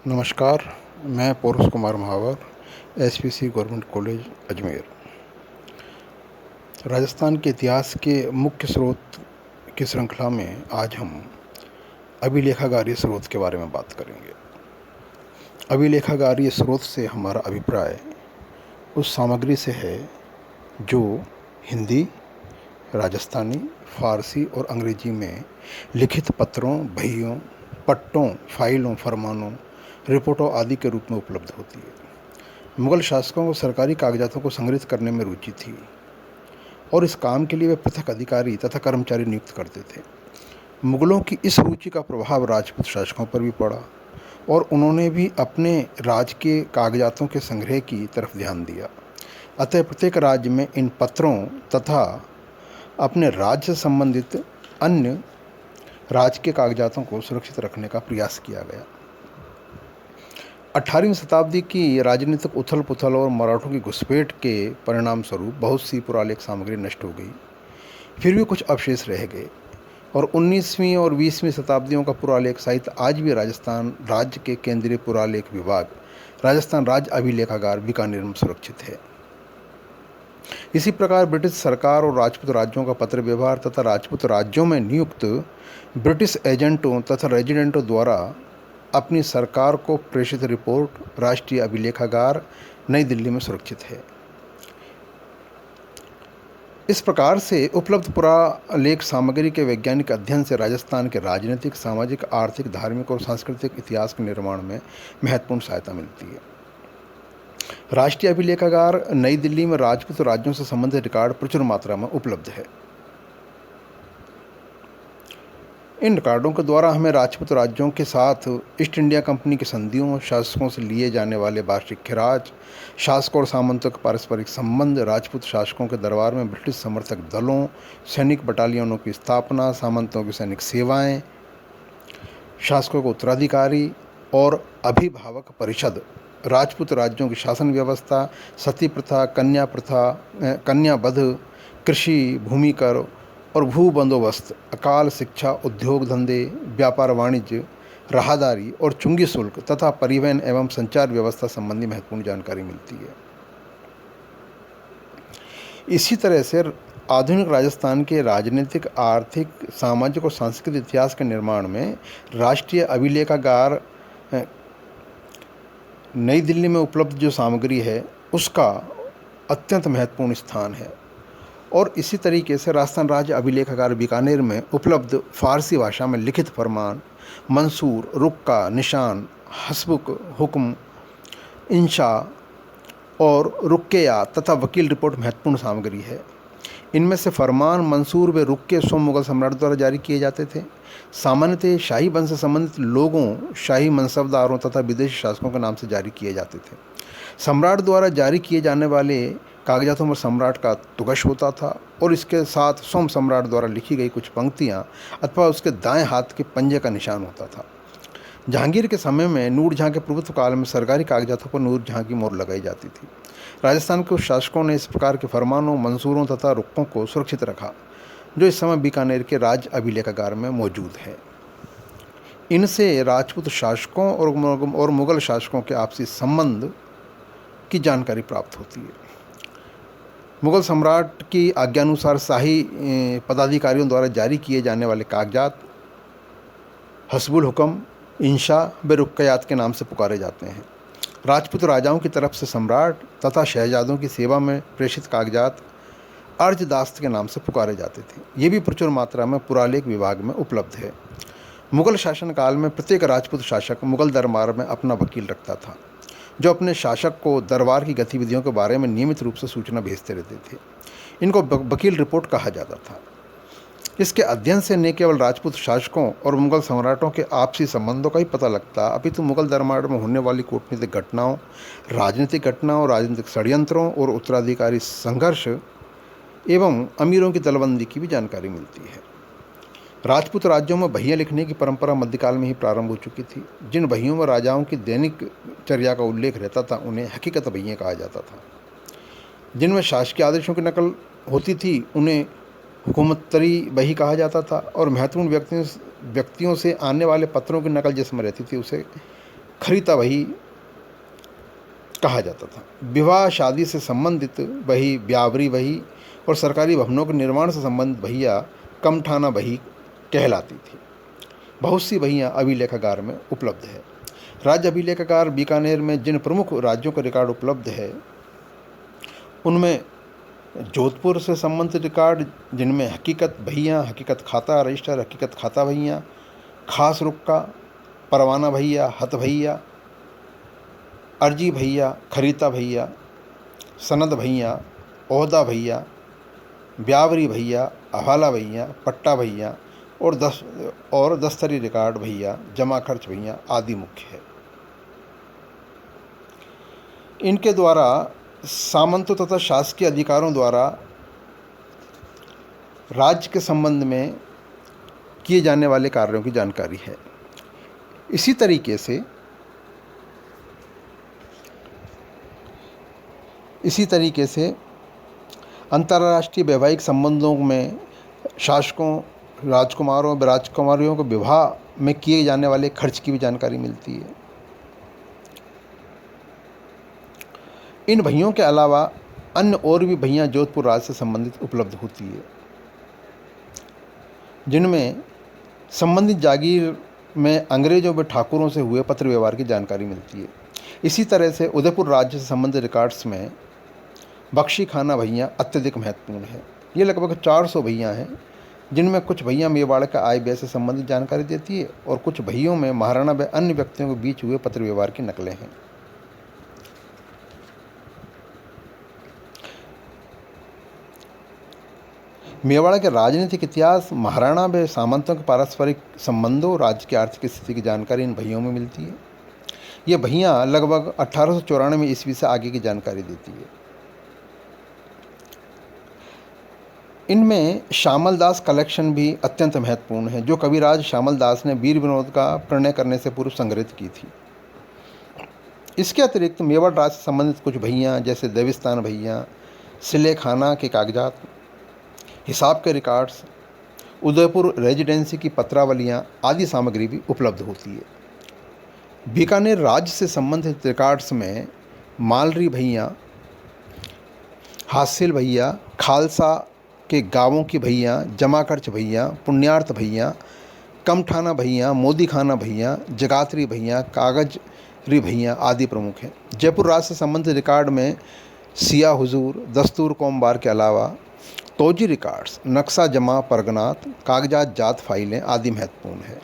नमस्कार। मैं Paurush Kumar Mahawar, SPC government college Ajmer. Rajasthan के इतिहास के मुख्य स्रोत की श्रृंखला में आज हम अभिलेखागारीय स्रोत के बारे में बात करेंगे। अभिलेखागारीय स्रोत से हमारा अभिप्राय उस सामग्री से है जो हिंदी, राजस्थानी, फारसी और अंग्रेजी में लिखित पत्रों, बहियों, पट्टों, फाइलों, फरमानों, रिपोर्टों आदि के रूप में उपलब्ध होती है। मुगल शासकों को सरकारी कागजातों को संग्रहित करने में रुचि थी और इस काम के लिए वे पृथक अधिकारी तथा कर्मचारी नियुक्त करते थे। मुगलों की इस रुचि का प्रभाव राजपूत शासकों पर भी पड़ा और उन्होंने भी अपने राज्य के कागजातों के संग्रह की तरफ ध्यान दिया। अतः प्रत्येक राज्य में इन पत्रों तथा अपने राज्य से संबंधित अन्य राज्य के कागजातों को सुरक्षित रखने का प्रयास किया गया। 18वीं शताब्दी की राजनीतिक उथल पुथल और मराठों की घुसपैठ के परिणाम स्वरूप बहुत सी पुरालेख सामग्री नष्ट हो गई। फिर भी कुछ अवशेष रह गए और 19वीं और 20वीं शताब्दियों का पुरालेख साहित्य आज भी राजस्थान राज्य के केंद्रीय पुरालेख विभाग, राजस्थान राज्य अभिलेखागार, बीकानेर में सुरक्षित है। इसी प्रकार ब्रिटिश सरकार और राजपूत राज्यों का पत्र व्यवहार तथा राजपूत राज्यों में नियुक्त ब्रिटिश एजेंटों तथा रेजिडेंटों द्वारा अपनी सरकार को प्रेषित रिपोर्ट राष्ट्रीय अभिलेखागार, नई दिल्ली में सुरक्षित है। इस प्रकार से उपलब्ध पुरालेख सामग्री के वैज्ञानिक अध्ययन से राजस्थान के राजनीतिक, सामाजिक, आर्थिक, धार्मिक और सांस्कृतिक इतिहास के निर्माण में महत्वपूर्ण सहायता मिलती है। राष्ट्रीय अभिलेखागार नई दिल्ली में राजपूत राज्यों से संबंधित रिकॉर्ड प्रचुर मात्रा में उपलब्ध है। इन रिकॉर्डों के द्वारा हमें राजपूत राज्यों के साथ ईस्ट इंडिया कंपनी की संधियों, शासकों से लिए जाने वाले वार्षिक खिराज, शासकों और सामंतों के पारस्परिक संबंध, राजपूत शासकों के दरबार में ब्रिटिश समर्थक दलों, सैनिक बटालियनों की स्थापना, सामंतों की सैनिक सेवाएं, शासकों को उत्तराधिकारी और अभिभावक परिषद, राजपूत राज्यों की शासन व्यवस्था, सती प्रथा, कन्यावध, कृषि, भूमि कर और भू बंदोबस्त, अकाल, शिक्षा, उद्योग धंधे, व्यापार वाणिज्य, राहदारी और चुंगी शुल्क तथा परिवहन एवं संचार व्यवस्था संबंधी महत्वपूर्ण जानकारी मिलती है। इसी तरह से आधुनिक राजस्थान के राजनीतिक, आर्थिक, सामाजिक और सांस्कृतिक इतिहास के निर्माण में राष्ट्रीय अभिलेखागार नई दिल्ली में उपलब्ध जो सामग्री है उसका अत्यंत महत्वपूर्ण स्थान है। और इसी तरीके से राजस्थान राज्य अभिलेखागार बीकानेर में उपलब्ध फारसी भाषा में लिखित फरमान, मंसूर, रुक्का, निशान, हसबुक, हुक्म, इंशा और रुक्केया तथा वकील रिपोर्ट महत्वपूर्ण सामग्री है। इनमें से फरमान, मंसूर व रुक्के स्वयं मुगल सम्राट द्वारा जारी किए जाते थे। सामान्यतः शाही वंश से संबंधित लोगों, शाही मनसबदारों तथा विदेशी शासकों के नाम से जारी किए जाते थे। सम्राट द्वारा जारी किए जाने वाले कागजातों पर सम्राट का तुगश होता था और इसके साथ स्वयं सम्राट द्वारा लिखी गई कुछ पंक्तियां अथवा उसके दाएं हाथ के पंजे का निशान होता था। जहांगीर के समय में नूरजहां के प्रभुत्व काल में सरकारी कागजातों पर नूरजहां की मोहर लगाई जाती थी। राजस्थान के शासकों ने इस प्रकार के फरमानों, मंसूरों तथा रुक्कों को सुरक्षित रखा, जो इस समय बीकानेर के राज्य अभिलेखागार में मौजूद है। इनसे राजपूत शासकों और मुगल शासकों के आपसी संबंध की जानकारी प्राप्त होती है। मुगल सम्राट की आज्ञानुसार शाही पदाधिकारियों द्वारा जारी किए जाने वाले कागजात हस्बुल हुक्म, इंशा व रुक्कयात के नाम से पुकारे जाते हैं। राजपूत राजाओं की तरफ से सम्राट तथा शहजादों की सेवा में प्रेषित कागजात अर्जदास्त के नाम से पुकारे जाते थे। ये भी प्रचुर मात्रा में पुरालेख विभाग में उपलब्ध है। मुगल शासनकाल में प्रत्येक राजपूत शासक मुगल दरबार में अपना वकील रखता था, जो अपने शासक को दरबार की गतिविधियों के बारे में नियमित रूप से सूचना भेजते रहते थे। इनको वकील रिपोर्ट कहा जाता था। इसके अध्ययन से न केवल राजपूत शासकों और मुगल सम्राटों के आपसी संबंधों का ही पता लगता, अपितु मुगल दरबार में होने वाली कूटनीतिक घटनाओं, राजनीतिक घटनाओं, राजनीतिक षड्यंत्रों और उत्तराधिकारी संघर्ष एवं अमीरों की दलबंदी की भी जानकारी मिलती है। राजपूत राज्यों में बहियाँ लिखने की परंपरा मध्यकाल में ही प्रारंभ हो चुकी थी। जिन बहियों में राजाओं की दैनिक चर्या का उल्लेख रहता था उन्हें हकीकत बहियाँ कहा जाता था। जिनमें शासकीय आदेशों की नकल होती थी उन्हें हुकूमतरी बही कहा जाता था और महत्वपूर्ण व्यक्तियों से आने वाले पत्रों की नकल जिसमें रहती थी उसे खरीता वही कहा जाता था। विवाह शादी से संबंधित वही, ब्यावरी वही और सरकारी भवनों के निर्माण से संबंधित भैया कमठाना वही कहलाती थी। बहुत सी वहियाँ अभिलेखागार में उपलब्ध है। राज्य अभिलेखागार बीकानेर में जिन प्रमुख राज्यों का रिकॉर्ड उपलब्ध है उनमें जोधपुर से संबंधित रिकॉर्ड, जिनमें हकीकत भैया, हकीकत खाता रजिस्टर, हकीकत खाता भैया, खास रुक्का, परवाना भैया, हत भैया, अर्जी भैया, खरीता भैया, सनद भैया, ओहदा भैया, ब्यावरी भैया, हवाला भैया, पट्टा भैया और दस्तरी रिकॉर्ड भैया, जमा खर्च भैया आदि मुख्य है। इनके द्वारा सामंतों तथा शासकीय अधिकारों द्वारा राज्य के संबंध में किए जाने वाले कार्यों की जानकारी है। इसी तरीके से अंतर्राष्ट्रीय वैवाहिक संबंधों में शासकों, राजकुमारों, राजकुमारियों को विवाह में किए जाने वाले खर्च की भी जानकारी मिलती है। इन भैयों के अलावा अन्य और भी भैयाँ जोधपुर राज्य से संबंधित उपलब्ध होती है, जिनमें संबंधित जागीर में अंग्रेजों व ठाकुरों से हुए पत्र व्यवहार की जानकारी मिलती है। इसी तरह से उदयपुर राज्य से संबंधित रिकॉर्ड्स में बख्शी खाना भैया अत्यधिक महत्वपूर्ण है। ये लगभग 400 भैया हैं, जिनमें कुछ भैया मेवाड़ का आय व्यय से संबंधित जानकारी देती है और कुछ भैयों में महाराणा व अन्य व्यक्तियों के बीच हुए पत्र व्यवहार की नकलें हैं। मेवाड़ के राजनीतिक इतिहास, महाराणा व सामंतों के पारस्परिक संबंधों, राज्य की आर्थिक स्थिति की जानकारी इन भैयों में मिलती है। ये भैयाँ लगभग 1894 ईस्वी से आगे की जानकारी देती है। इनमें श्यामल दास कलेक्शन भी अत्यंत महत्वपूर्ण है, जो कविराज श्यामल दास ने वीर विनोद का प्रणय करने से पूर्व संग्रहित की थी। इसके अतिरिक्त मेवाड़ राज्य से संबंधित कुछ भैयाँ जैसे देविस्तान भैया, सिले खाना के कागजात, हिसाब के रिकॉर्ड्स, उदयपुर रेजिडेंसी की पत्रावलियाँ आदि सामग्री भी उपलब्ध होती है। बीकानेर राज्य से संबंधित रिकॉर्ड्स में मालरी भैया, हासिल भैया, खालसा के गांवों की भैया, जमा खर्च भैया, पुण्यार्थ भैया, कमठाना भैया, मोदी खाना भैया, जगात्री भैया, कागजरी भैया आदि प्रमुख हैं। जयपुर राज्य से संबंधित रिकॉर्ड में सिया हुजूर, दस्तूर कोमबार के अलावा तोजी रिकॉर्ड्स, नक्शा जमा परगनात, कागजात जात फाइलें आदि महत्वपूर्ण है।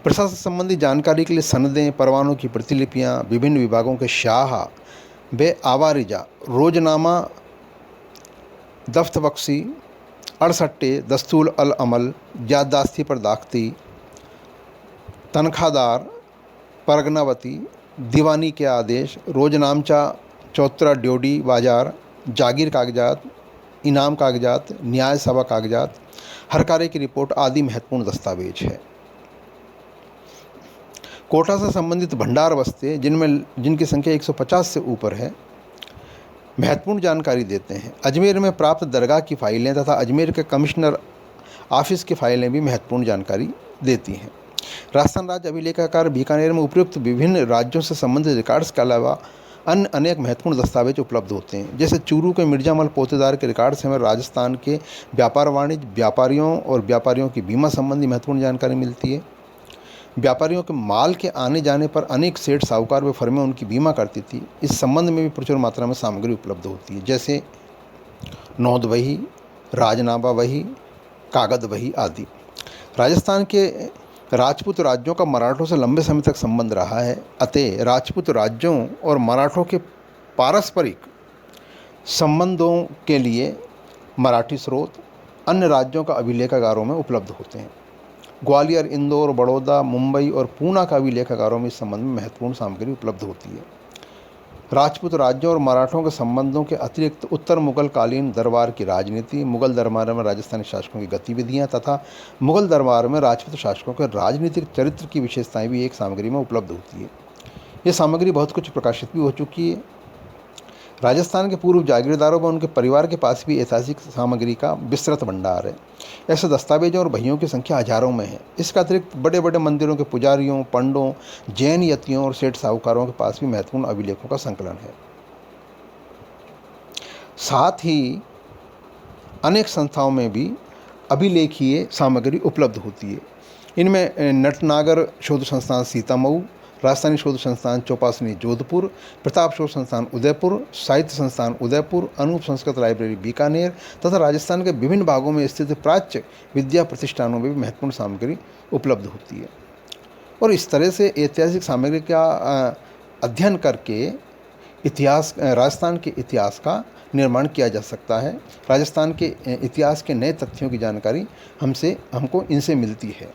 प्रशासन संबंधी जानकारी के लिए सनदें, परवानों की प्रतिलिपियाँ, विभिन्न विभागों के शाह व आवारिजा, रोजनामा, दफ्तबख्शी, अड़सट्टे, दस्तूर अल अमल, याददास्ती पर दाख्ती, तनख्वाहदार, परगनावती, दीवानी के आदेश, रोजनामचा, चौतरा ड्योडी बाजार, जागीर कागजात, इनाम कागजात, न्याय सभा कागजात, हर कार्य की रिपोर्ट आदि महत्वपूर्ण दस्तावेज है। कोटा से संबंधित भंडार बस्ते, जिनकी संख्या 150 से ऊपर है, महत्वपूर्ण जानकारी देते हैं। अजमेर में प्राप्त दरगाह की फाइलें तथा अजमेर के कमिश्नर ऑफिस की फाइलें भी महत्वपूर्ण जानकारी देती हैं। राजस्थान राज्य अभिलेखागार बीकानेर में उपयुक्त विभिन्न राज्यों से संबंधित रिकॉर्ड्स के अलावा अन्य अनेक महत्वपूर्ण दस्तावेज उपलब्ध होते हैं। जैसे चूरू के मिर्जामल पोतेदार के रिकॉर्ड से हमें राजस्थान के व्यापार वाणिज्य, व्यापारियों और व्यापारियों की बीमा संबंधी महत्वपूर्ण जानकारी मिलती है। व्यापारियों के माल के आने जाने पर अनेक सेठ, साहूकार व फर्में उनकी बीमा करती थी। इस संबंध में भी प्रचुर मात्रा में सामग्री उपलब्ध होती है, जैसे नौद वही, राजनामा वही, कागद वही आदि। राजस्थान के राजपूत राज्यों का मराठों से लंबे समय तक संबंध रहा है, अतः राजपूत राज्यों और मराठों के पारस्परिक संबंधों के लिए मराठी स्रोत अन्य राज्यों का अभिलेखागारों में उपलब्ध होते हैं। ग्वालियर, इंदौर, बड़ौदा, मुंबई और पूना का अभिलेखागारों में इस संबंध में महत्वपूर्ण सामग्री उपलब्ध होती है। राजपूत राज्यों और मराठों के संबंधों के अतिरिक्त उत्तर मुगल कालीन दरबार की राजनीति, मुगल दरबार में राजस्थानी शासकों की गतिविधियां तथा मुगल दरबार में राजपूत शासकों के राजनीतिक चरित्र की विशेषताएं भी एक सामग्री में उपलब्ध होती है। ये सामग्री बहुत कुछ प्रकाशित भी हो चुकी है। राजस्थान के पूर्व जागीरदारों व उनके परिवार के पास भी ऐतिहासिक सामग्री का विस्तृत भंडार है। ऐसे दस्तावेजों और बहियों की संख्या हजारों में है। इसके अतिरिक्त बड़े बड़े मंदिरों के पुजारियों, पंडों, जैन यतियों और सेठ साहूकारों के पास भी महत्वपूर्ण अभिलेखों का संकलन है। साथ ही अनेक संस्थाओं में भी अभिलेखीय सामग्री उपलब्ध होती है। इनमें नटनागर शोध संस्थान सीतामऊ, राजस्थानी शोध संस्थान चौपासनी जोधपुर, प्रताप शोध संस्थान उदयपुर, साहित्य संस्थान उदयपुर, अनूप संस्कृत लाइब्रेरी बीकानेर तथा राजस्थान के विभिन्न भागों में स्थित प्राच्य विद्या प्रतिष्ठानों में भी महत्वपूर्ण सामग्री उपलब्ध होती है। और इस तरह से ऐतिहासिक सामग्री का अध्ययन करके राजस्थान के इतिहास का निर्माण किया जा सकता है। राजस्थान के इतिहास के नए तथ्यों की जानकारी हमको इनसे मिलती है।